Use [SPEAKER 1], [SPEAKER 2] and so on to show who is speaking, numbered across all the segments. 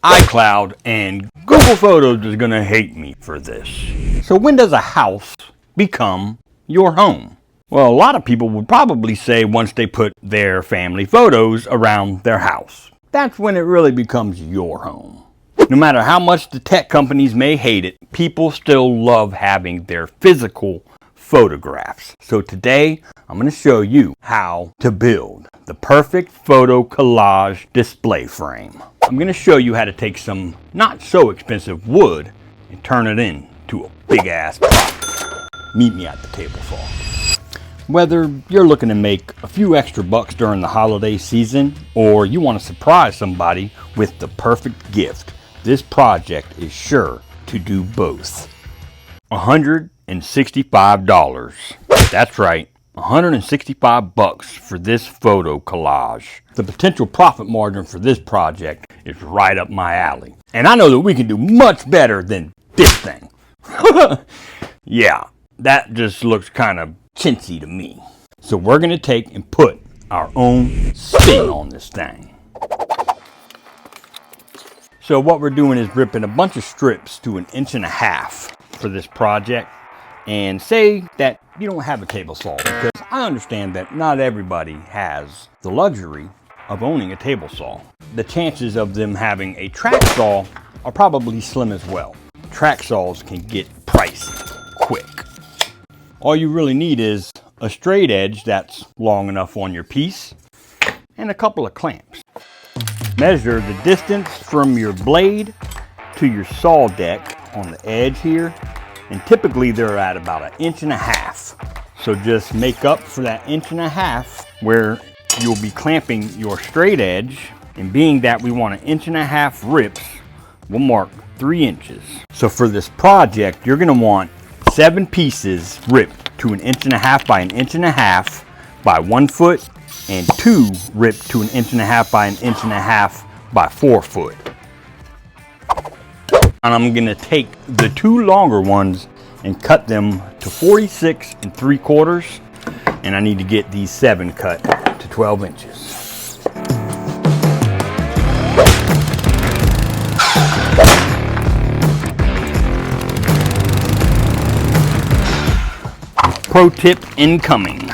[SPEAKER 1] iCloud, and Google Photos is gonna hate me for this. So when does a house become your home? Well, a lot of people would probably say once they put their family photos around their house. That's when it really becomes your home. No matter how much the tech companies may hate it, people still love having their physical photographs. So today, I'm going to show you how to build the perfect photo collage display frame. I'm going to show you how to take some not so expensive wood and turn it into a big ass project. Meet me at the table saw. Whether you're looking to make a few extra bucks during the holiday season or you want to surprise somebody with the perfect gift, this project is sure to do both. $165. That's right, $165 for this photo collage. The potential profit margin for this project is right up my alley. And I know that we can do much better than this thing. Yeah, that just looks kind of chintzy to me. So we're going to take and put our own spin on this thing. So what we're doing is ripping a bunch of strips to 1.5 inches for this project. And say that you don't have a table saw, because I understand that not everybody has the luxury of owning a table saw. The chances of them having a track saw are probably slim as well. Track saws can get pricey quick. All you really need is a straight edge that's long enough on your piece and a couple of clamps. Measure the distance from your blade to your saw deck on the edge here, and typically they're at about 1.5 inches. So just make up for that 1.5 inches where you'll be clamping your straight edge, and being that we want 1.5 inches rips, we'll mark 3 inches. So for this project, you're going to want 7 pieces ripped to 1.5 inches by 1.5 inches by 1 foot, and 2 ripped to 1.5 inches by 1.5 inches by 4 foot. And I'm going to take the 2 longer ones and cut them to 46 3/4, and I need to get these 7 cut to 12 inches. Pro tip incoming.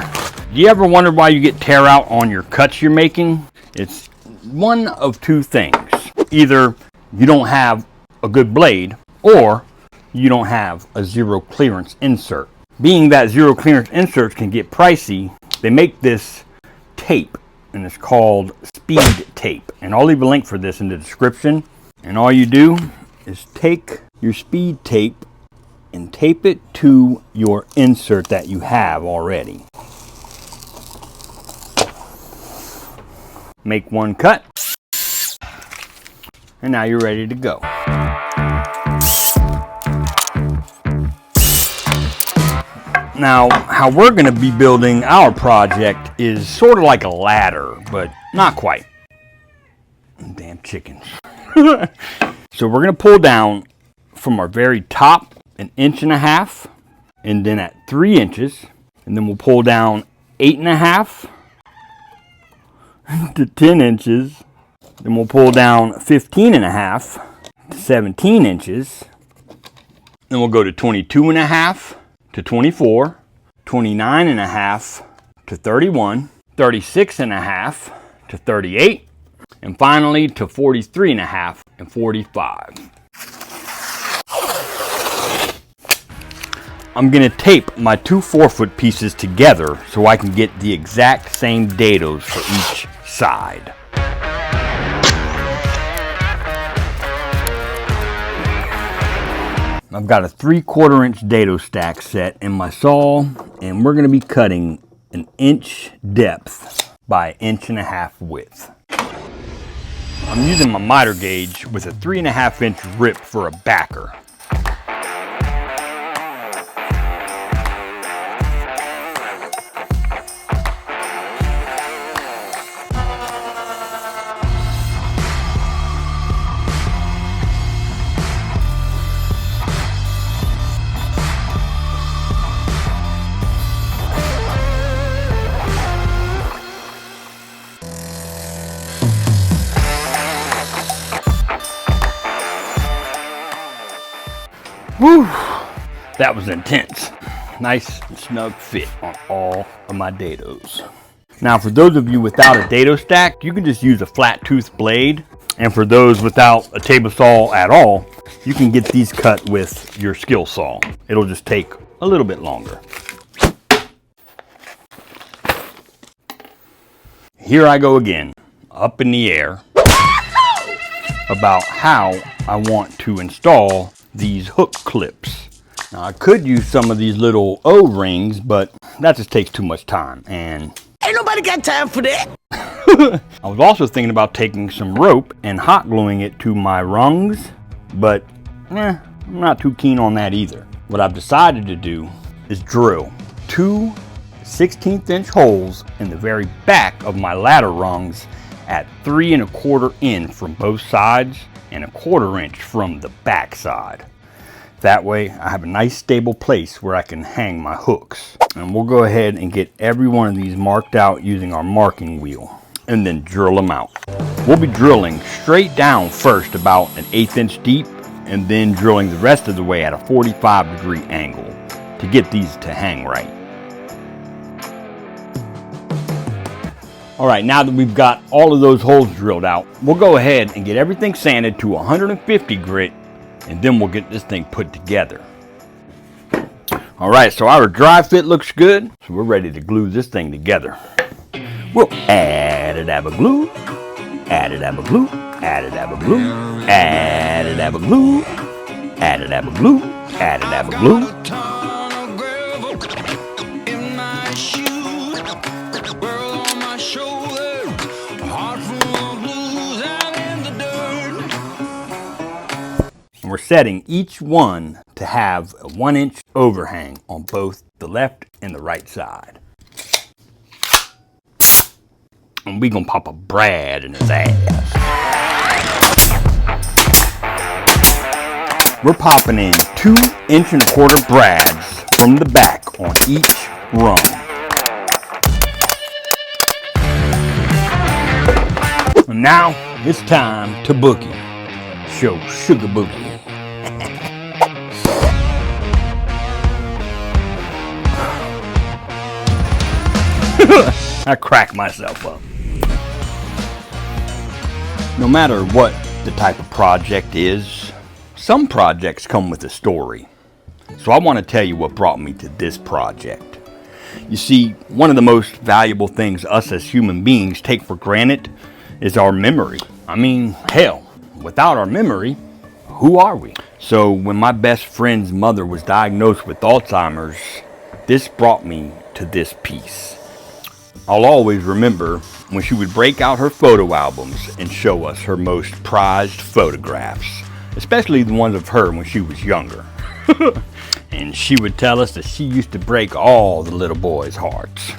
[SPEAKER 1] Do you ever wonder why you get tear out on your cuts you're making? It's one of 2 things. Either you don't have a good blade, or you don't have a zero clearance insert. Being that zero clearance inserts can get pricey, they make this tape, and it's called speed tape. And I'll leave a link for this in the description. And all you do is take your speed tape and tape it to your insert that you have already. Make 1 cut, and now you're ready to go. Now, how we're going to be building our project is sort of like a ladder, but not quite. Damn chickens. So we're going to pull down from our very top 1.5 inches, and then at 3 inches, and then we'll pull down 8.5 to 10 inches. Then we'll pull down 15.5 to 17 inches. Then we'll go to 22.5 to 24, 29.5 to 31, 36.5 to 38, and finally to 43.5 and 45. I'm going to tape my 2 4-foot pieces together so I can get the exact same dados for each side. I've got a 3/4 inch dado stack set in my saw, and we're going to be cutting 1 inch depth by 1.5 inch width. I'm using my miter gauge with a 3.5 inch rip for a backer. Whew, that was intense. Nice snug fit on all of my dados. Now for those of you without a dado stack, you can just use a flat tooth blade. And for those without a table saw at all, you can get these cut with your skill saw. It'll just take a little bit longer. Here I go again, up in the air, about how I want to install these hook clips. Now I could use some of these little O-rings, but that just takes too much time, and
[SPEAKER 2] ain't nobody got time for that.
[SPEAKER 1] I was also thinking about taking some rope and hot gluing it to my rungs, but I'm not too keen on that either. What I've decided to do is drill 2 16th inch holes in the very back of my ladder rungs at 3 1/4 in from both sides and 1/4 inch from the back side. That way I have a nice stable place where I can hang my hooks. And we'll go ahead and get every one of these marked out using our marking wheel and then drill them out. We'll be drilling straight down first about an 1/8 inch deep, and then drilling the rest of the way at a 45-degree angle to get these to hang right. All right, now that we've got all of those holes drilled out, we'll go ahead and get everything sanded to 150 grit, and then we'll get this thing put together. All right, so our dry fit looks good, so we're ready to glue this thing together. We'll add a dab of glue, add a dab of glue, add a dab of glue, add a dab of glue, add a dab of glue, add a dab of glue. And we're setting each one to have a 1 inch overhang on both the left and the right side. And we gonna pop a Brad in his ass. We're popping in 2 1/4 brads from the back on each rung. And now it's time to boogie. Show Sugar Boogie. I crack myself up. No matter what the type of project is, some projects come with a story. So I want to tell you what brought me to this project. You see, one of the most valuable things us as human beings take for granted is our memory. I mean, hell, without our memory, who are we? So when my best friend's mother was diagnosed with Alzheimer's, this brought me to this piece. I'll always remember when she would break out her photo albums and show us her most prized photographs, especially the ones of her when she was younger. And she would tell us that she used to break all the little boys' hearts.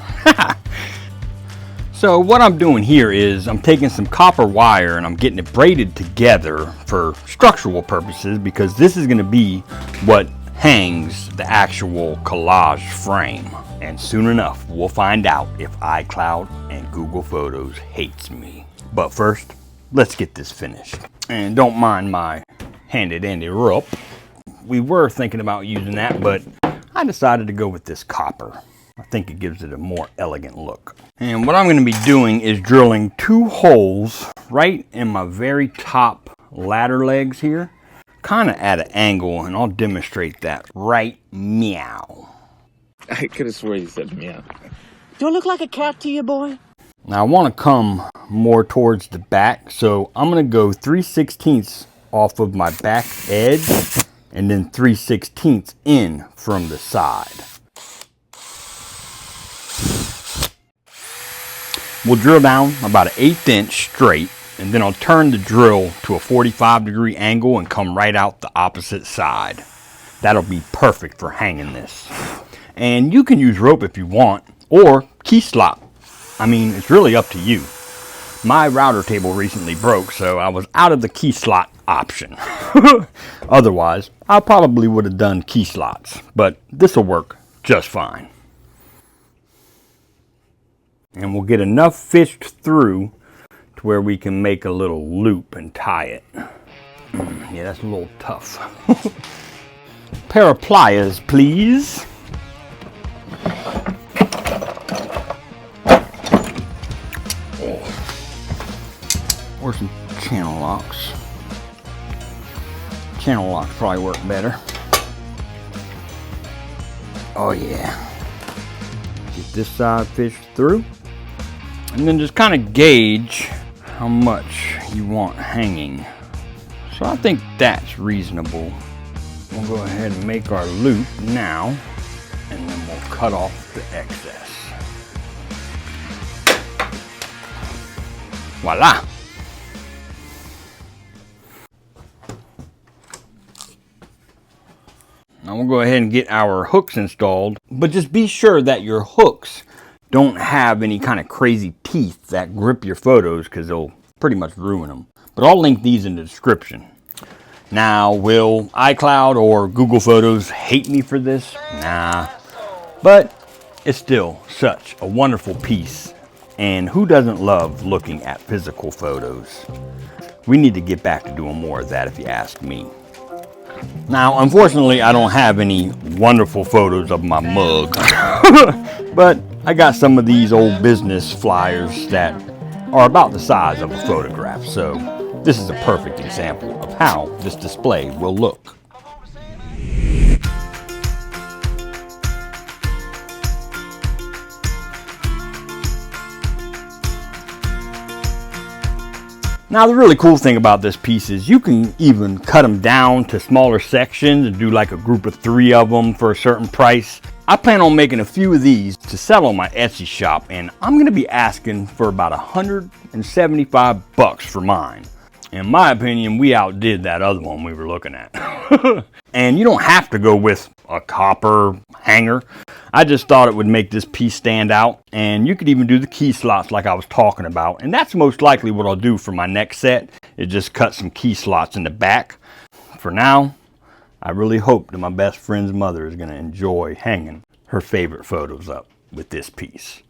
[SPEAKER 1] So what I'm doing here is I'm taking some copper wire and I'm getting it braided together for structural purposes, because this is going to be what hangs the actual collage frame. And soon enough, we'll find out if iCloud and Google Photos hates me. But first, let's get this finished. And don't mind my handy-dandy rope. We were thinking about using that, but I decided to go with this copper. I think it gives it a more elegant look. And what I'm going to be doing is drilling 2 holes right in my very top ladder legs here, kind of at an angle, and I'll demonstrate that right meow.
[SPEAKER 2] I could have sworn you said meow. Do I look like a cat to you, boy?
[SPEAKER 1] Now I want to come more towards the back, so I'm going to go 3/16 off of my back edge and then 3/16 in from the side. We'll drill down about an 1/8 inch straight, and then I'll turn the drill to a 45-degree angle and come right out the opposite side. That'll be perfect for hanging this. And you can use rope if you want, or key slot. I mean, it's really up to you. My router table recently broke, so I was out of the key slot option. Otherwise, I probably would have done key slots, but this will work just fine. And we'll get enough fished through to where we can make a little loop and tie it. Yeah, that's a little tough. pair of pliers, please. Or some channel locks. Channel locks probably work better. Oh yeah. Get this side fished through. And then just kind of gauge how much you want hanging. So I think that's reasonable. We'll go ahead and make our loop now, and then we'll cut off the excess. Voila! Now we'll go ahead and get our hooks installed, but just be sure that your hooks don't have any kind of crazy teeth that grip your photos, because they'll pretty much ruin them. But I'll link these in the description. Now, will iCloud or Google Photos hate me for this? Nah. But it's still such a wonderful piece. And who doesn't love looking at physical photos? We need to get back to doing more of that, if you ask me. Now, unfortunately, I don't have any wonderful photos of my mug. But I got some of these old business flyers that are about the size of a photograph. So this is a perfect example of how this display will look. Now the really cool thing about this piece is you can even cut them down to smaller sections and do like a group of 3 of them for a certain price. I plan on making a few of these to sell on my Etsy shop, and I'm going to be asking for about $175 for mine. In my opinion, we outdid that other one we were looking at. And you don't have to go with a copper hanger. I just thought it would make this piece stand out, and you could even do the key slots like I was talking about, and that's most likely what I'll do for my next set, is just cut some key slots in the back. For now, I really hope that my best friend's mother is going to enjoy hanging her favorite photos up with this piece.